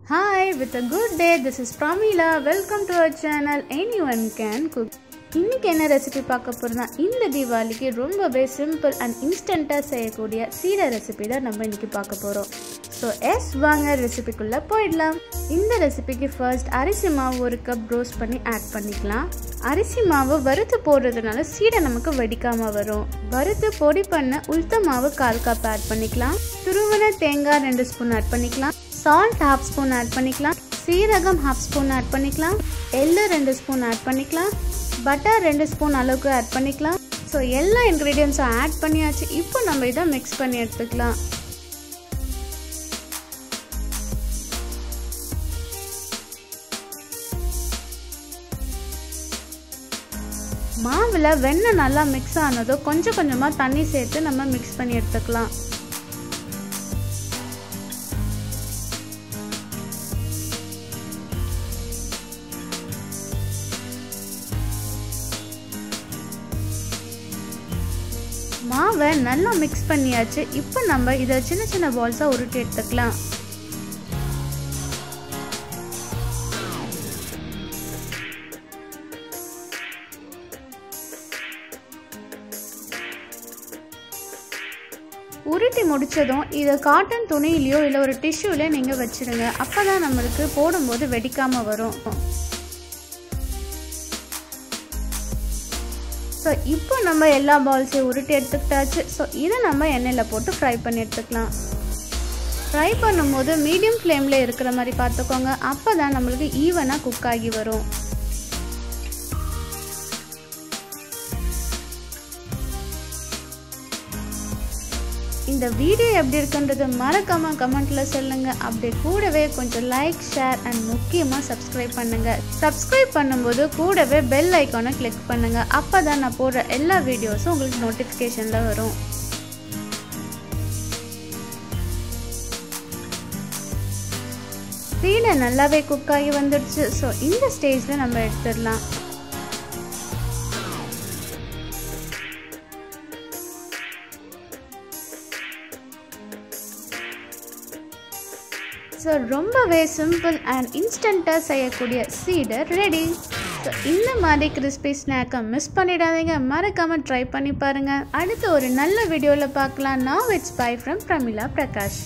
Hi, with a good day, this is Pramila. Welcome to our channel Anyone Can Cook. இன்னைக்கு என்ன recipe பார்க்க போறோம்னா இந்த தீபாவளிக்கு ரொம்பவே சிம்பிள் அண்ட் இன்ஸ்டன்ட்டா செய்யக்கூடிய சீடை ரெசிபி தான் நம்ம இன்னைக்கு பார்க்க போறோம். சோ வாங்க ரெசிபிக்குள்ள போய்டலாம். இந்த ரெசிபிக்கு ஃபர்ஸ்ட் அரிசி மாவு 1 கப் ரோஸ்ட் பண்ணி ஆட் பண்ணிக்கலாம். அரிசி மாவு வறுத்து போடுறதுனால சீடை நமக்கு வெடிக்காம வரும். வறுத்து பொடி பண்ண உளுத்த மாவு 1/4 கப் ஆட் பண்ணிக்கலாம். துருவன தேங்காய் 2 ஸ்பூன் ஆட் பண்ணிக்கலாம். சால்ட் 1/2 ஸ்பூன் ஆட் பண்ணிக்கலாம். சீரகம் 1/2 ஸ்பூன் ஆட் பண்ணிக்கலாம். எள்ளு 2 ஸ்பூன் ஆட் பண்ணிக்கலாம். பட்டர் 2 ஸ்பூன் அளவுக்கு ஆட் பண்ணிக்கலாம். ஸோ எல்லா இன்க்ரீடியன்ஸும் ஆட் பண்ணியாச்சு. இப்போ நம்ம இதை மிக்ஸ் பண்ணி எடுத்துக்கலாம். மாவில் வெண்ணெய் நல்லா மிக்ஸ் ஆனதோ கொஞ்சம் கொஞ்சமாக தண்ணி சேர்த்து நம்ம மிக்ஸ் பண்ணி எடுத்துக்கலாம். மாவை நல்லா மிக்ஸ் பண்ணியாச்சு. இப்போ நம்ம இதை சின்ன சின்ன பால்ஸாக உருட்டி எடுத்துக்கலாம். உருட்டி முடிச்சதும் இதை காட்டன் துணியிலையோ இல்லை ஒரு டிஷ்யூலையோ நீங்கள் வச்சிருங்க. அப்போ தான் நம்மளுக்கு போடும்போது வெடிக்காமல் வரும். ஸோ இப்போ நம்ம எல்லா பால்ஸையும் உருட்டி எடுத்துக்கிட்டாச்சு. ஸோ இதை நம்ம எண்ணெயில் போட்டு ஃப்ரை பண்ணி எடுத்துக்கலாம். ஃப்ரை பண்ணும்போது மீடியம் ஃப்ளேமில் இருக்கிற மாதிரி பார்த்துக்கோங்க. அப்போ தான் நம்மளுக்கு ஈவனாக குக் ஆகி வரும். இந்த வீடியோ எப்படி இருக்குன்றது மறக்காம கமெண்ட்ல சொல்லுங்க. அப்படியே கூடவே கொஞ்சம் லைக், ஷேர் அண்ட் முக்கியமா சப்ஸ்கிரைப் பண்ணுங்க. சப்ஸ்கிரைப் பண்ணும்போது கூடவே பெல் ஐகானை கிளிக் பண்ணுங்க. அப்பதான் நான் போடுற எல்லா வீடியோஸும் உங்களுக்கு நோட்டிஃபிகேஷன்ல வரும். சீடை நல்லாவே குக் ஆகி வந்துடுச்சு. ஸோ இந்த ஸ்டேஜ்ல நம்ம எடுத்துடலாம். ஸோ ரொம்பவே சிம்பிள் அண்ட் இன்ஸ்டண்ட்டாக செய்யக்கூடிய சீடை ரெடி. ஸோ இந்த மாதிரி கிறிஸ்பி ஸ்நாக்கை மிஸ் பண்ணிடாதீங்க. மறக்காமல் ட்ரை பண்ணி பாருங்கள். அடுத்து ஒரு நல்ல வீடியோவில் பார்க்கலாம். Now it's bye from Pramila Prakash.